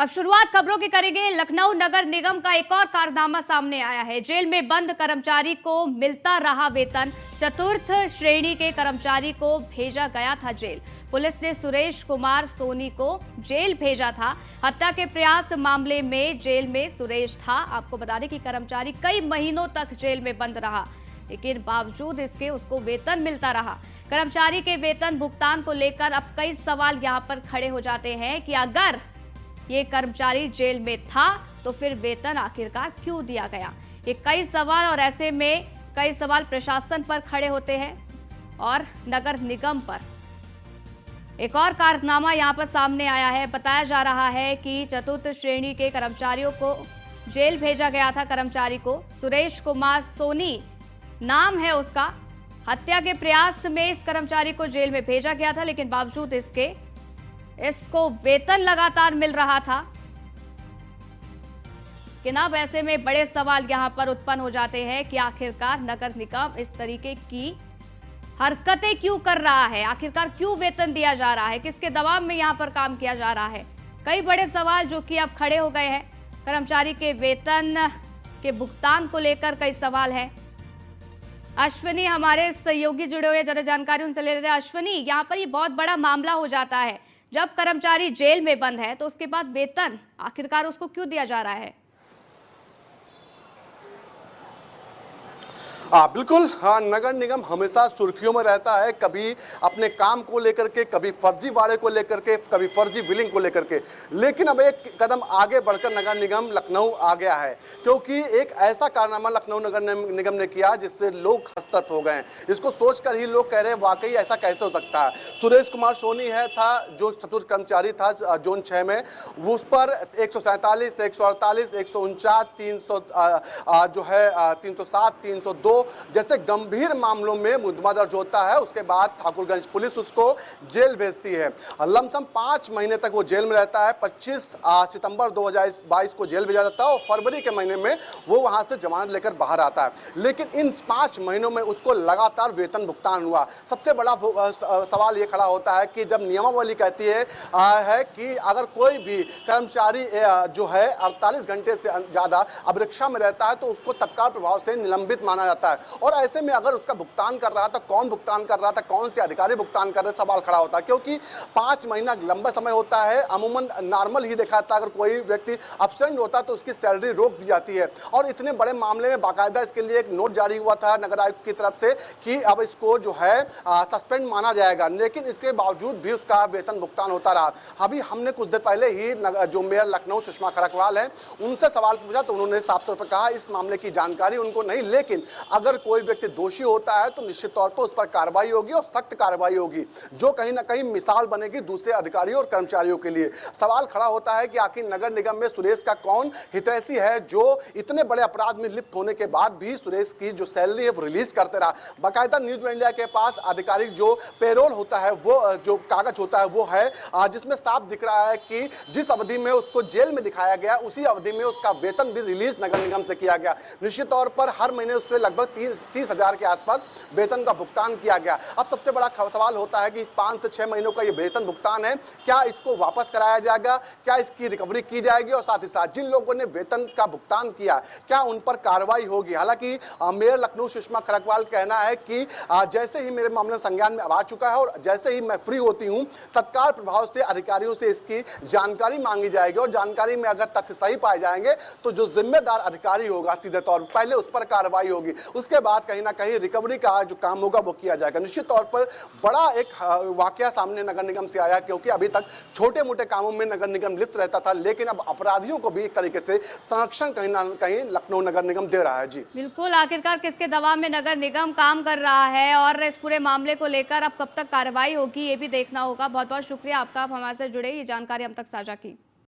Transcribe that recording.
अब शुरुआत खबरों की करेंगे। लखनऊ नगर निगम का एक और कारनामा सामने आया है। जेल में बंद कर्मचारी को मिलता रहा वेतन। चतुर्थ श्रेणी के कर्मचारी को भेजा गया था जेल। पुलिस ने सुरेश कुमार सोनी को जेल भेजा था। हत्या के प्रयास मामले में जेल में सुरेश था। आपको बता दें कि कर्मचारी कई महीनों तक जेल में बंद रहा, लेकिन बावजूद इसके उसको वेतन मिलता रहा। कर्मचारी के वेतन भुगतान को लेकर अब कई सवाल यहां पर खड़े हो जाते हैं कि अगर ये कर्मचारी जेल में था तो फिर वेतन आखिरकार क्यों दिया गया। ये कई सवाल, और ऐसे में कई सवाल प्रशासन पर खड़े होते हैं और नगर निगम पर। एक और कारनामा यहां पर सामने आया है। बताया जा रहा है कि चतुर्थ श्रेणी के कर्मचारियों को जेल भेजा गया था। कर्मचारी को सुरेश कुमार सोनी नाम है उसका। हत्या के प्रयास में इस कर्मचारी को जेल में भेजा गया था, लेकिन बावजूद इसको वेतन लगातार मिल रहा था। कि अब ऐसे में बड़े सवाल यहां पर उत्पन्न हो जाते हैं कि आखिरकार नगर निगम इस तरीके की हरकतें क्यों कर रहा है, आखिरकार क्यों वेतन दिया जा रहा है, किसके दबाव में यहां पर काम किया जा रहा है। कई बड़े सवाल जो कि अब खड़े हो गए हैं। कर्मचारी के वेतन के भुगतान को लेकर कई सवाल है। अश्विनी हमारे सहयोगी जुड़े हुए, ज्यादा जानकारी उनसे ले लेते हैं। अश्विनी, यहाँ पर ये बहुत बड़ा मामला हो जाता है। जब कर्मचारी जेल में बंद है तो उसके बाद वेतन आखिरकार उसको क्यों दिया जा रहा है? बिल्कुल। नगर निगम हमेशा सुर्खियों में रहता है, कभी अपने काम को लेकर के, कभी फर्जीवाड़े को लेकर के, कभी फर्जी बिलिंग को लेकर के। लेकिन अब एक कदम आगे बढ़कर नगर निगम लखनऊ आ गया है, क्योंकि एक ऐसा कारनामा लखनऊ नगर निगम ने किया जिससे लोग हस्तगत हो गए हैं। इसको सोचकर ही लोग कह रहे हैं वाकई ऐसा कैसे हो सकता है। सुरेश कुमार सोनी था जो चतुर्थ कर्मचारी था जोन 6 में, उस पर 147, 148, 149, 300 जो है 307, 302 जैसे गंभीर मामलों में मुकदमा दर्ज होता है। उसके बाद ठाकुरगंज पुलिस उसको जेल भेजती है। लमसम 5 महीने तक वो जेल में रहता है। 25 सितंबर 2022 को जेल भेजा जाता है और फरवरी के महीने में वो वहां से जमानत लेकर बाहर आता है। लेकिन इन 5 महीनों में उसको लगातार वेतन भुगतान हुआ। सबसे बड़ा सवाल ये खड़ा होता है कि जब नियमावली कहती है कि अगर कोई भी कर्मचारी जो है 48 घंटे से ज्यादा अभिरक्षा में रहता है तो उसको तत्काल प्रभाव से निलंबित माना जाता है। और ऐसे में अगर उसका भुगतान कर रहा था, कौन भुगतान कर रहा था, कौन से अधिकारी भुगतान कर रहे, सवाल खड़ा होता है। क्योंकि 5 महीना लंबा समय होता है। अमूमन नॉर्मल ही देखा जाता है, अगर कोई व्यक्ति एब्सेंट होता है तो उसकी सैलरी रोक दी जाती है। और इतने बड़े मामले में बाकायदा इसके लिए एक नोट जारी हुआ था नगर आयुक्त की तरफ से कि अब इसको जो है सस्पेंड माना जाएगा। लेकिन इसके बावजूद भी उसका वेतन भुगतान होता रहा। अभी हमने कुछ देर पहले ही जो मेयर लखनऊ सुषमा खरकवाल है उनसे सवाल पूछा तो उन्होंने साफ तौर पर कहा इस मामले की जानकारी उनको नहीं, लेकिन अगर कोई व्यक्ति दोषी होता है तो निश्चित तौर पर उस पर कार्रवाई होगी और सख्त कार्रवाई होगी, जो कहीं ना कहीं मिसाल बनेगी दूसरे अधिकारियों और कर्मचारियों के लिए। सवाल खड़ा होता है कि आखिर नगर निगम में सुरेश का कौन हितैषी है जो इतने बड़े अपराध में लिप्त होने के बाद भी सुरेश की जो सैलरी है वो रिलीज करते रहा। बाकायदा न्यूज इंडिया के पास आधिकारिक जो पेरोल होता है, वो जो कागज होता है वो है, जिसमें साफ दिख रहा है कि जिस अवधि में उसको जेल में दिखाया गया उसी अवधि में उसका वेतन भी रिलीज नगर निगम से किया गया। निश्चित तौर पर हर महीने उससे लगभग 30,000 के आसपास वेतन का भुगतान किया गया। अब सबसे बड़ा सवाल होता है कि 5 से 6 महीनों का ये वेतन भुगतान है, क्या इसको वापस कराया जाएगा, क्या इसकी रिकवरी की जाएगी, और साथ ही साथ जिन लोगों ने वेतन का भुगतान किया क्या उन पर कार्रवाई होगी। हालांकि मेयर लखनऊ सुषमा खरकवाल कहना है कि जैसे ही मेरे मामले संज्ञान में आ चुका है और जैसे ही मैं फ्री होती हूं तत्काल प्रभाव से अधिकारियों से इसकी जानकारी मांगी जाएगी और जानकारी में अगर तथ्य सही पाए जाएंगे तो जो जिम्मेदार अधिकारी होगा सीधे तौर पर पहले उस पर कार्रवाई होगी, उसके बाद कहीं ना कहीं रिकवरी का जो काम होगा वो किया जाएगा। निश्चित तौर पर बड़ा एक वाकया सामने नगर निगम से आया, क्योंकि अभी तक छोटे मोटे कामों में नगर निगम लिप्त रहता था, लेकिन अब अपराधियों को भी एक तरीके से संरक्षण कहीं ना कहीं लखनऊ नगर निगम दे रहा है। जी बिल्कुल, आखिरकार किसके दबाव में नगर निगम काम कर रहा है और इस पूरे मामले को लेकर अब कब तक कार्रवाई होगी ये भी देखना होगा। बहुत बहुत शुक्रिया आपका, आप हमारे से जुड़े, ये जानकारी हम तक साझा की।